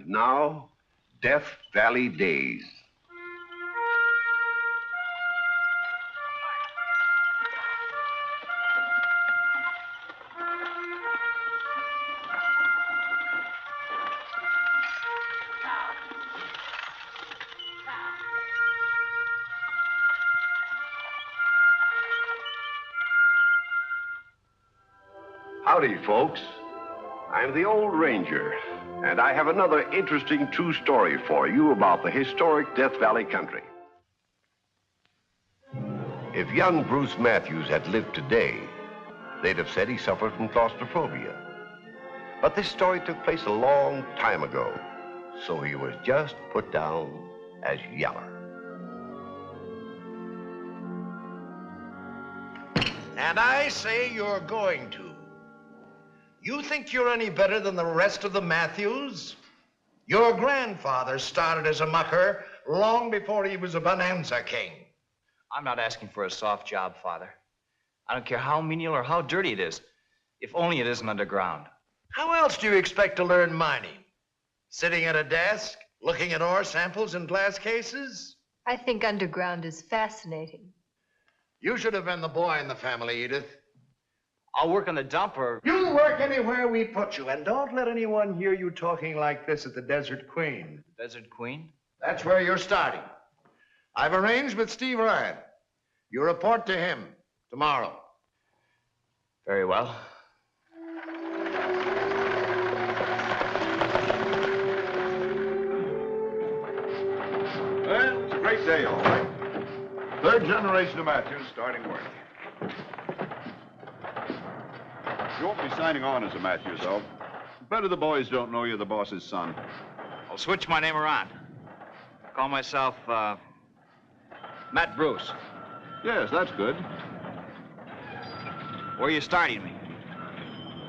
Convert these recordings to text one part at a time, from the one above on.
now, Death Valley Days. Howdy, folks. I'm the old ranger, and I have another interesting true story for you about the historic Death Valley country. If young Bruce Matthews had lived today, they'd have said he suffered from claustrophobia. But this story took place a long time ago, so he was just put down as Yaller. And I say you're going to. You think you're any better than the rest of the Matthews? Your grandfather started as a mucker long before he was a bonanza king. I'm not asking for a soft job, Father. I don't care how menial or how dirty it is, if only it isn't underground. How else do you expect to learn mining? Sitting at a desk, looking at ore samples in glass cases? I think underground is fascinating. You should have been the boy in the family, Edith. I'll work on the dump or... You work anywhere we put you, and don't let anyone hear you talking like this at the Desert Queen. Desert Queen? That's where you're starting. I've arranged with Steve Ryan. You report to him tomorrow. Very well. Well, it's a great day, all right. Third generation of Matthews starting work. You won't be signing on as a Matthews, though. Better the boys don't know you're the boss's son. I'll switch my name around. Call myself, Matt Bruce. Yes, that's good. Where are you starting me?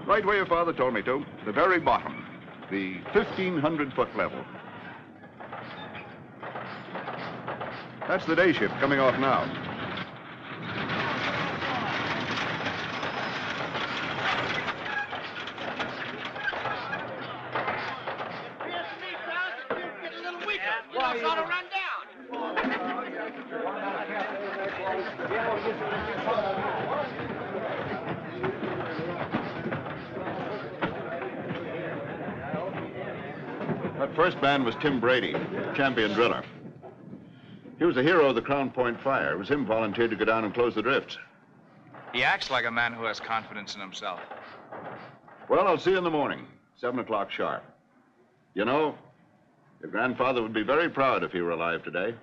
Right where your father told me to. The very bottom. The 1,500-foot level. That's the day shift coming off now. That first man was Tim Brady, champion driller. He was a hero of the Crown Point fire. It was him volunteered to go down and close the drifts. He acts like a man who has confidence in himself. Well, I'll see you in the morning, 7 o'clock sharp. You know, your grandfather would be very proud if he were alive today.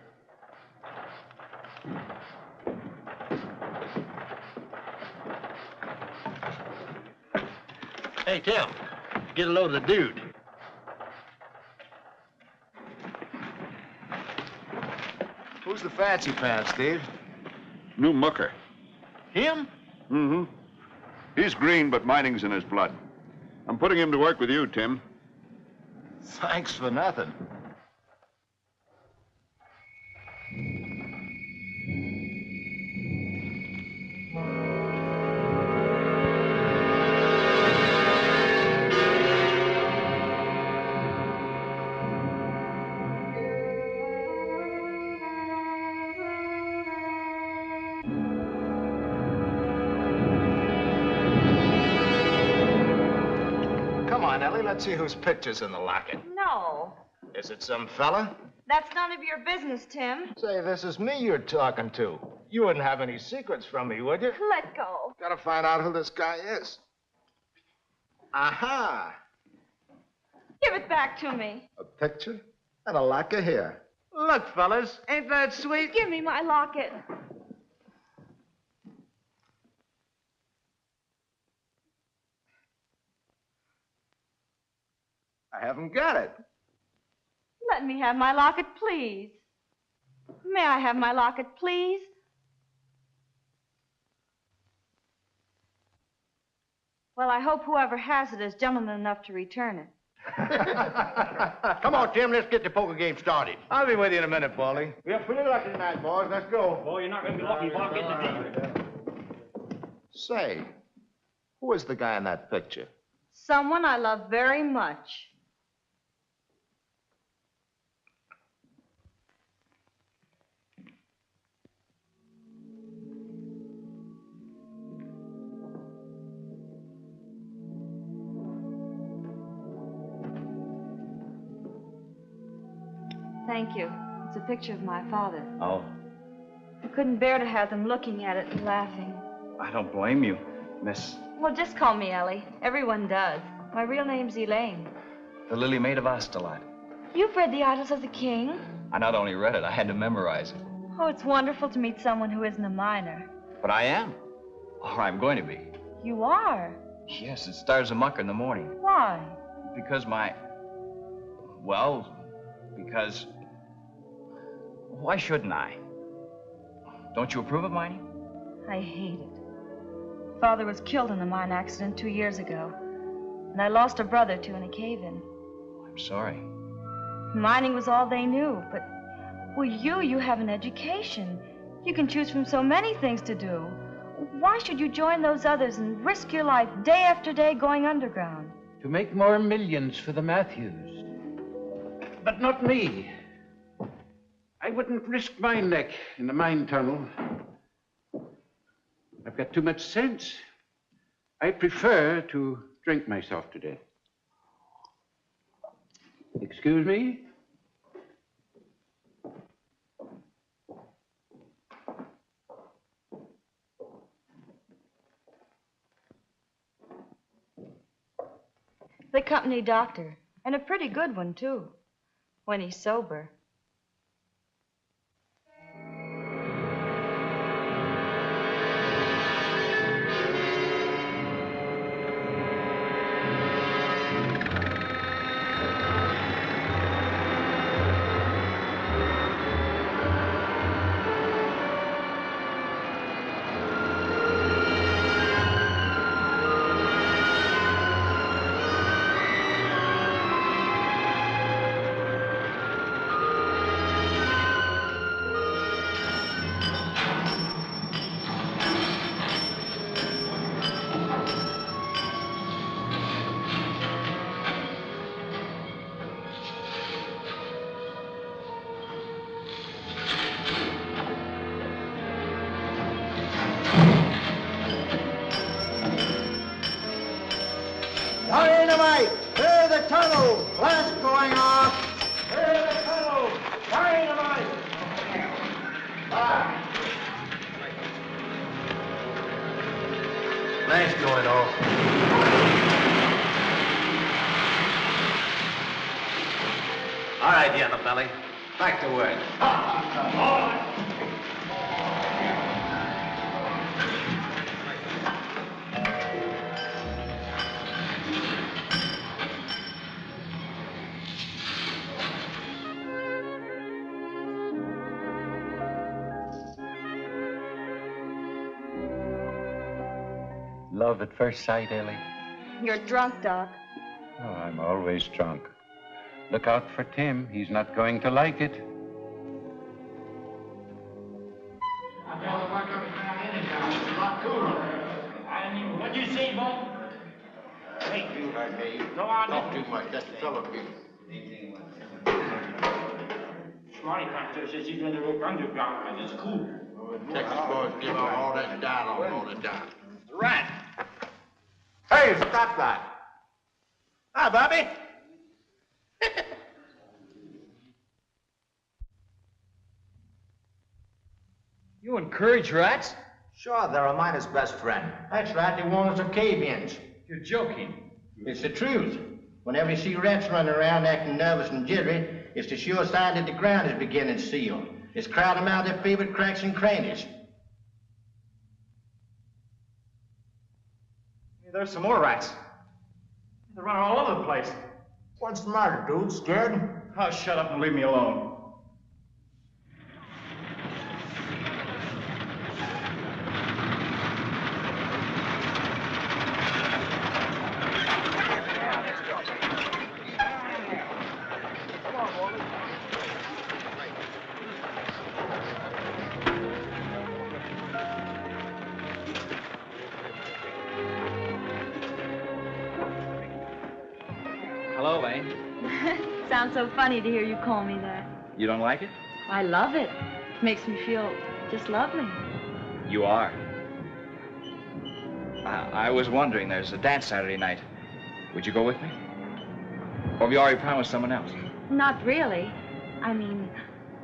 Hey, Tim, get a load of the dude. Who's the fancy pants, Steve? New mucker. Him? Mm-hmm. He's green, but mining's in his blood. I'm putting him to work with you, Tim. Thanks for nothing. Let's see whose picture's in the locket. No. Is it some fella? That's none of your business, Tim. Say, this is me you're talking to. You wouldn't have any secrets from me, would you? Let go. Gotta find out who this guy is. Aha! Give it back to me. A picture and a lock of hair. Look, fellas, ain't that sweet? Give me my locket. I haven't got it. Let me have my locket, please. May I have my locket, please? Well, I hope whoever has it is gentleman enough to return it. Come on, Tim, let's get the poker game started. I'll be with you in a minute, Baldy. We have pretty lucky tonight, boys. Let's go. Boy, you're not going to be lucky if I get the deal. Say, who is the guy in that picture? Someone I love very much. Thank you. It's a picture of my father. Oh, I couldn't bear to have them looking at it and laughing. I don't blame you, Miss... Well, just call me Ellie. Everyone does. My real name's Elaine. the Lily Maid of Astolat. You've read the Idylls of the King? I not only read it, I had to memorize it. Oh, it's wonderful to meet someone who isn't a minor. But I am. Or I'm going to be. You are? Yes, it stars a mucker in the morning. Why? Because my... Well, because... Why shouldn't I? Don't you approve of mining? I hate it. Father was killed in a mine accident 2 years ago. And I lost a brother, too, in a cave-in. I'm sorry. Mining was all they knew, but... Well, you have an education. You can choose from so many things to do. Why should you join those others and risk your life day after day going underground? To make more millions for the Matthews. But not me. I wouldn't risk my neck in the mine tunnel. I've got too much sense. I prefer to drink myself to death. Excuse me? The company doctor, and a pretty good one, too, when he's sober. Dynamite! Clear the tunnel! Blast going off! Clear the tunnel! Dynamite! Blast going off. All right, yellow belly. Back to work. Love at first sight, Ellie. You're drunk, Doc. Oh, I'm always drunk. Look out for Tim. He's not going to like it. What'd you say, Bob? Hey, you heard me. No, I Talk too much. That's the fellow people. Smarty Pants says he's going to work underground, and it's cool. Texas boys give up all that dialogue all the time. Right. Hey, stop that. Hi, Bobby. You encourage rats? Sure, they're a miner's best friend. That's right, they warn us of cave-ins. You're joking. It's the truth. Whenever you see rats running around acting nervous and jittery, it's the sure sign that the ground is beginning to seal. It's crowding them out their favorite cracks and crannies. There's some more rats. They're running all over the place. What's the matter, dude? Scared? Oh, shut up and leave me alone. Hello, Lane. Sounds so funny to hear you call me that. You don't like it? I love it. It makes me feel just lovely. You are. I was wondering, there's a dance Saturday night. Would you go with me? Or have you already promised someone else? Not really. I mean,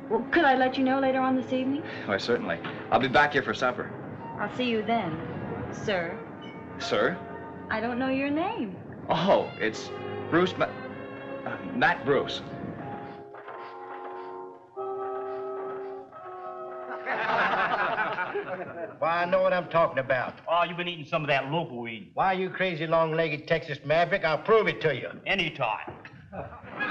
well, could I let you know later on this evening? Why, certainly. I'll be back here for supper. I'll see you then, sir. Sir? I don't know your name. Oh, it's Bruce Matt Bruce. Why, I know what I'm talking about. Oh, you've been eating some of that local weed. Why, you crazy long-legged Texas maverick, I'll prove it to you. Anytime.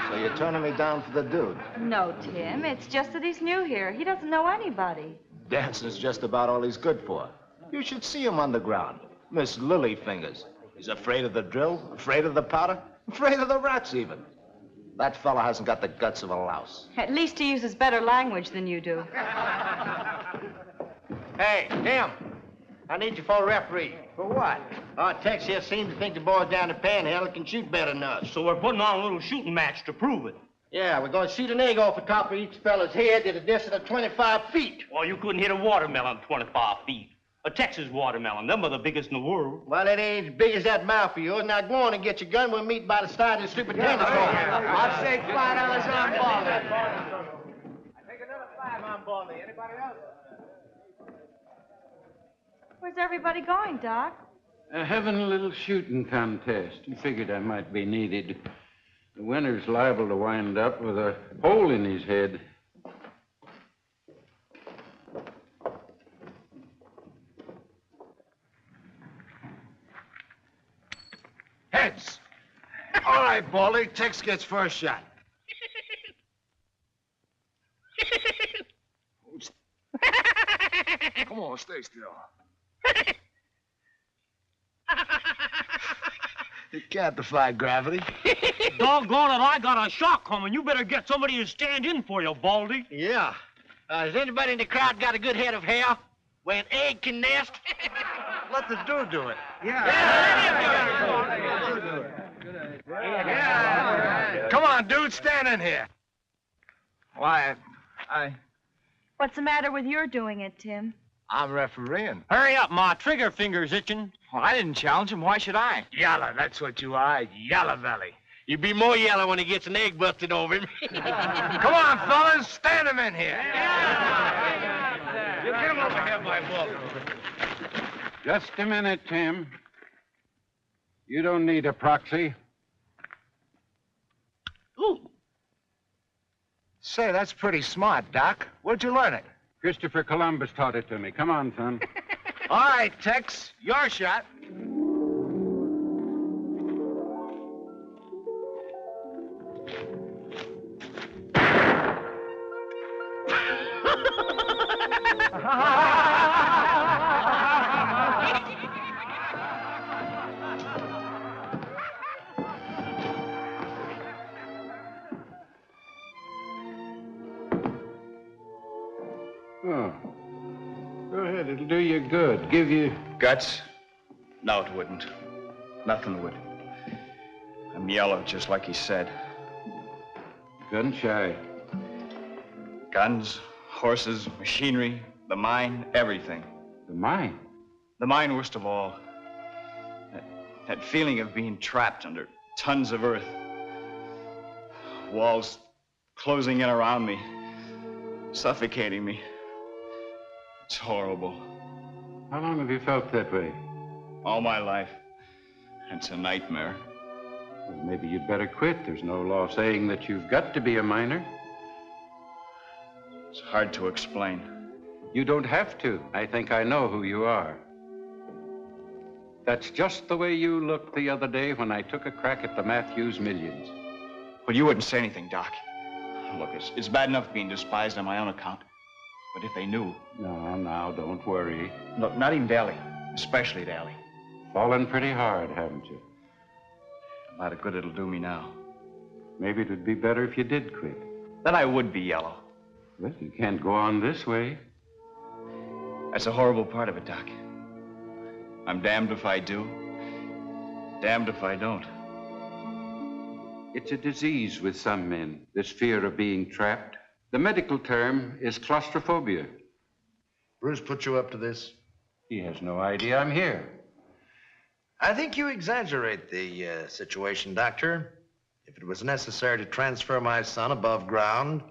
So you're turning me down for the dude? No, Tim. It's just that he's new here. He doesn't know anybody. Dancing's just about all he's good for. You should see him underground. Miss Lilyfingers. He's afraid of the drill, afraid of the powder, afraid of the rats even. That fella hasn't got the guts of a louse. At least he uses better language than you do. Hey, Tim, I need you for a referee. For what? Our Tex here seems to think the boys down the Panhandle can shoot better than us. So we're putting on a little shooting match to prove it. Yeah, we're going to shoot an egg off the top of each fella's head at a distance of 25 feet. Well, you couldn't hit a watermelon 25 feet. A Texas watermelon. Them are the biggest in the world. Well, it ain't as big as that mouth of yours. Now go on and get your gun. We'll meet by the side of the superintendent's office. I'll say $5 on Baldy. I take another 5 on Baldy. Anybody else? Where's everybody going, Doc? Having a little shooting contest. I figured I might be needed. The winner's liable to wind up with a hole in his head. Heads. All right, Baldy. Tex gets first shot. Come on, stay still. You can't defy gravity. Doggone it, I got a shot coming. You better get somebody to stand in for you, Baldy. Yeah. Has anybody in the crowd got a good head of hair where an egg can nest? Let the dude do it. Yeah. Come on, dude, stand in here. Why, What's the matter with your doing it, Tim? I'm refereeing. Hurry up, Ma. Trigger finger's itching. Well, I didn't challenge him. Why should I? Yaller, that's what you are, Yaller Valley. You'd be more yellow when he gets an egg busted over him. Come on, fellas, stand him in here. You get him over here, my boy. Just a minute, Tim. You don't need a proxy. Ooh. Say, that's pretty smart, Doc. Where'd you learn it? Christopher Columbus taught it to me. Come on, son. All right, Tex, your shot. Oh. Go ahead, it'll do you good. Give you... Guts? No, it wouldn't. Nothing would. I'm yellow, just like he said. Gun shy. Guns, horses, machinery, the mine, everything. The mine? The mine worst of all. That feeling of being trapped under tons of earth. Walls closing in around me, suffocating me. It's horrible. How long have you felt that way? All my life. It's a nightmare. Well, maybe you'd better quit. There's no law saying that you've got to be a miner. It's hard to explain. You don't have to. I think I know who you are. That's just the way you looked the other day when I took a crack at the Matthews millions. Well, you wouldn't say anything, Doc. Look, it's bad enough being despised on my own account. But if they knew... Now, don't worry. Look, not even Daly. Especially Daly. Fallen pretty hard, haven't you? A lot of good it'll do me now. Maybe it would be better if you did quit. Then I would be yellow. Well, you can't go on this way. That's a horrible part of it, Doc. I'm damned if I do. Damned if I don't. It's a disease with some men, this fear of being trapped. The medical term is claustrophobia. Bruce put you up to this? He has no idea I'm here. I think you exaggerate the situation, Doctor. If it was necessary to transfer my son above ground,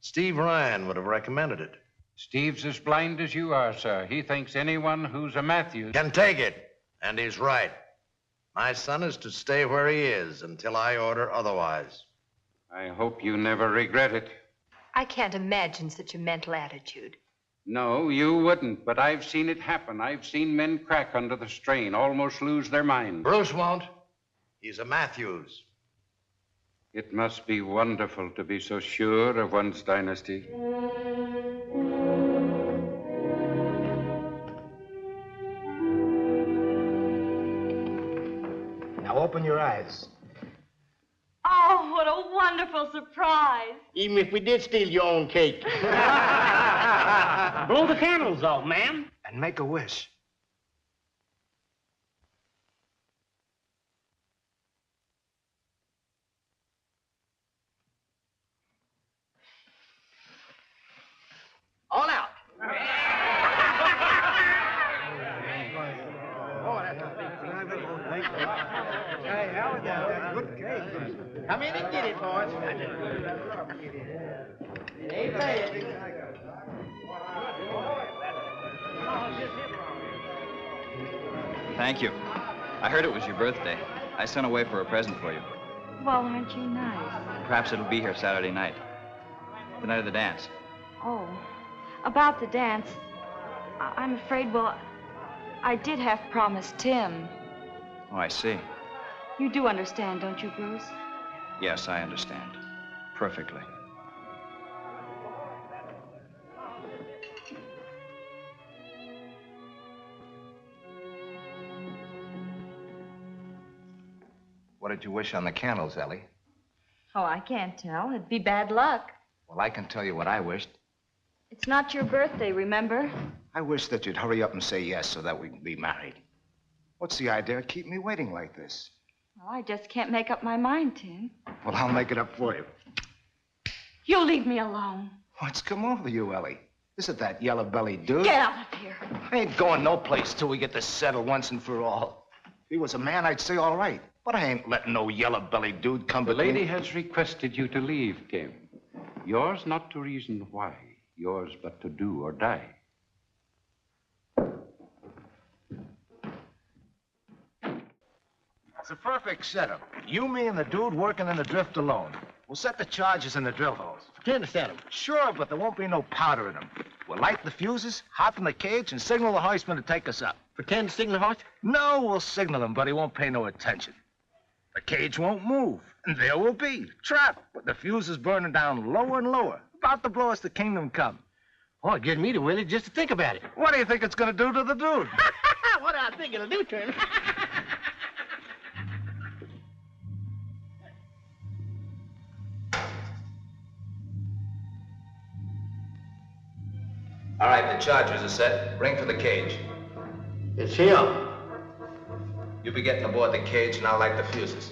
Steve Ryan would have recommended it. Steve's as blind as you are, sir. He thinks anyone who's a Matthews Can take it, and he's right. My son is to stay where he is until I order otherwise. I hope you never regret it. I can't imagine such a mental attitude. No, you wouldn't, but I've seen it happen. I've seen men crack under the strain, almost lose their minds. Bruce won't. He's a Matthews. It must be wonderful to be so sure of one's dynasty. Now open your eyes. Oh, what a wonderful surprise. Even if we did steal your own cake. Blow the candles out, ma'am. And make a wish. All out. Come in and get it, boys. Thank you. I heard it was your birthday. I sent away for a present for you. Well, aren't you nice? Perhaps it'll be here Saturday night. The night of the dance. Oh, about the dance, I'm afraid, well, I did have promised Tim. Oh, I see. You do understand, don't you, Bruce? Yes, I understand. Perfectly. What did you wish on the candles, Ellie? Oh, I can't tell. It'd be bad luck. Well, I can tell you what I wished. It's not your birthday, remember? I wish that you'd hurry up and say yes so that we can be married. What's the idea of keeping me waiting like this? Well, I just can't make up my mind, Tim. Well, I'll make it up for you. You'll leave me alone. What's come over you, Ellie? Is it that yellow-bellied dude? Get out of here. I ain't going no place till we get this settled once and for all. If he was a man, I'd say all right. But I ain't letting no yellow-bellied dude come The between... lady has requested you to leave, Tim. Yours not to reason why. Yours but to do or die. It's a perfect setup. You, me, and the dude working in the drift alone. We'll set the charges in the drill holes. 10 to set 'em. Sure, but there won't be no powder in them. We'll light the fuses, hop in the cage, and signal the hoistman to take us up. Pretend to signal horse? No, we'll signal him, but he won't pay no attention. The cage won't move, and there we'll be, trapped, with the fuses burning down lower and lower, about to blow us to kingdom come. Oh, it gives me the willy just to think about it. What do you think it's gonna do to the dude? What do I think it'll do to him? All right, the chargers are set. Ring for the cage. It's him. You be getting aboard the cage, and I'll light the fuses.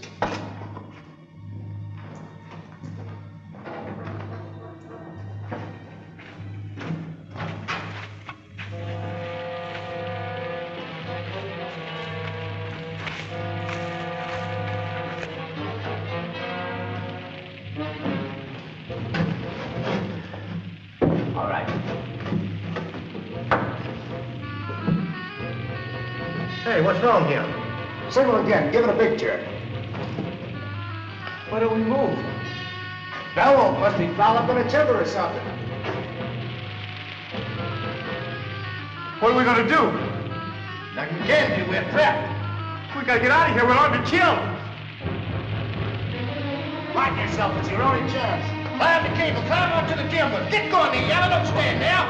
All right. Hey, what's wrong here? Signal again. Give it a big jerk. Why don't we move? Bellow must be fouled up in a timber or something. What are we gonna do? Nothing we can do. We're trapped. We gotta get out of here. We're on to chill. Mind yourself. It's your only chance. Climb the cable. Climb onto the timber. Get going, there, Yaller. Don't stand there.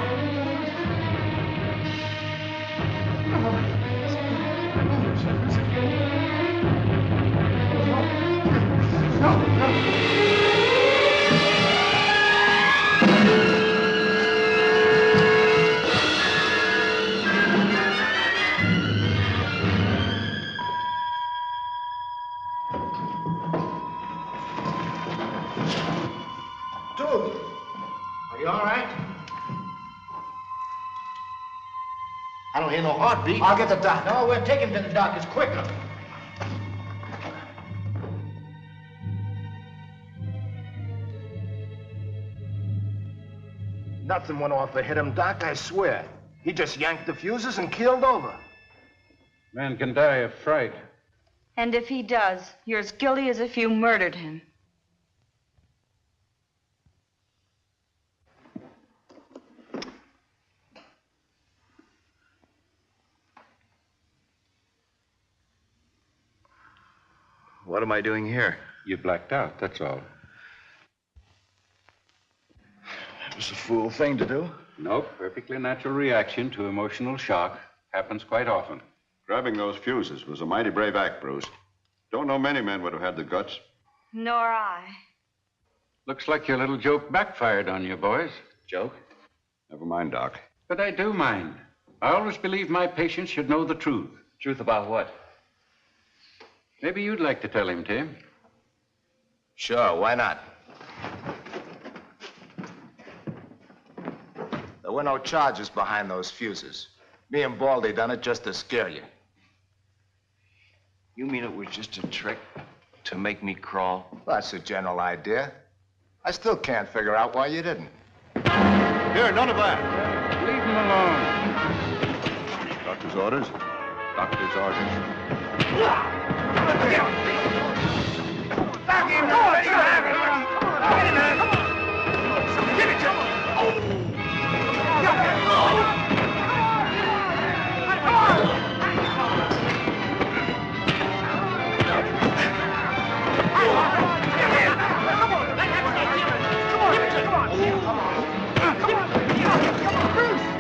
Dude, are you all right? I don't hear no heartbeat. I'll get the doctor. No, we'll take him to the doctors quicker. Nothing went off to hit him, Doc, I swear. He just yanked the fuses and keeled over. Man can die of fright. And if he does, you're as guilty as if you murdered him. What am I doing here? You blacked out, that's all. It was a fool thing to do. Nope, perfectly natural reaction to emotional shock. Happens quite often. Grabbing those fuses was a mighty brave act, Bruce. Don't know many men would have had the guts. Nor I. Looks like your little joke backfired on you, boys. Joke? Never mind, Doc. But I do mind. I always believe my patients should know the truth. Truth about what? Maybe you'd like to tell him, Tim. Sure, why not? There were no charges behind those fuses. Me and Baldy done it just to scare you. You mean it was just a trick to make me crawl? That's the general idea. I still can't figure out why you didn't. Here, none of that. Leave him alone. Doctor's orders? Doctor's orders.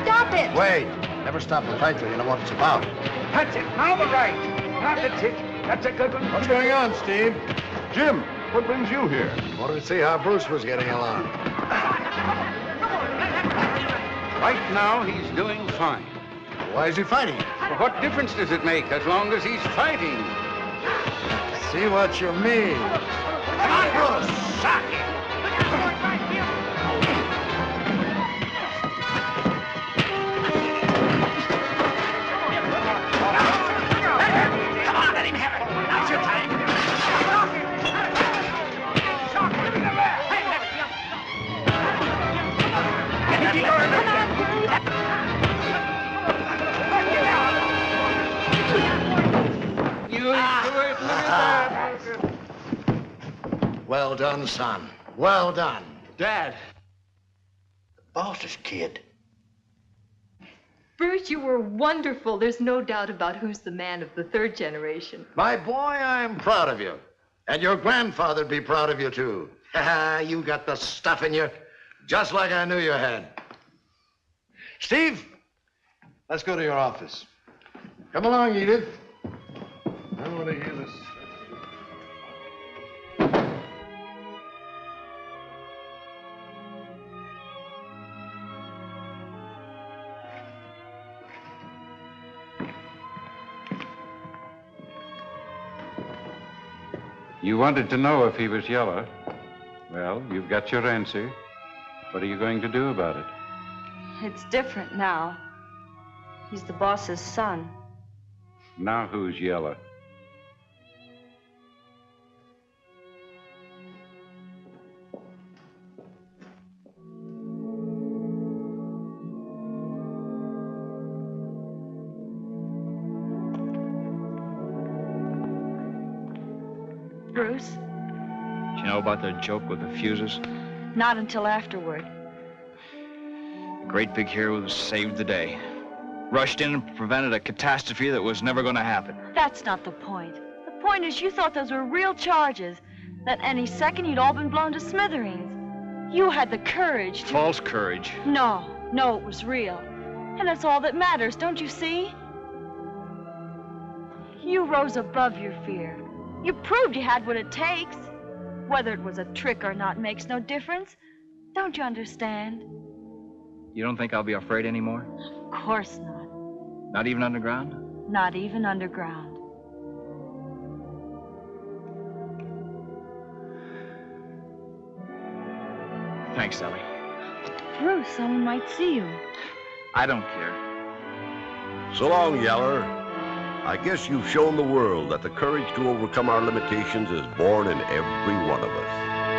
Stop it! Wait. Never stop the fight till you know what it's about. That's it. Now the right. Now that's it. That's a good one. What's going on, Steve? Jim, what brings you here? Wanted to see how Bruce was getting along. Right now, he's doing fine. Why is he fighting? But what difference does it make as long as he's fighting? See what you mean. Come on, Bruce. Sock it. Come on, let him have it. Now's your time. Well done, son. Well done. Dad. The boss's kid. Bruce, you were wonderful. There's no doubt about who's the man of the third generation. My boy, I'm proud of you. And your grandfather'd be proud of you, too. You got the stuff in you, just like I knew you had. Steve, let's go to your office. Come along, Edith. I want to hear this. You wanted to know if he was Yaller. Well, you've got your answer. What are you going to do about it? It's different now. He's the boss's son. Now who's Yaller? Bruce? Did you know about the joke with the fuses? Not until afterward. The great big hero saved the day. Rushed in and prevented a catastrophe that was never going to happen. That's not the point. The point is you thought those were real charges. That any second you'd all been blown to smithereens. You had the courage to... False courage. No, it was real. And that's all that matters, don't you see? You rose above your fear. You proved you had what it takes. Whether it was a trick or not makes no difference. Don't you understand? You don't think I'll be afraid anymore? Of course not. Not even underground? Not even underground. Thanks, Ellie. Bruce, someone might see you. I don't care. So long, Yaller. I guess you've shown the world that the courage to overcome our limitations is born in every one of us.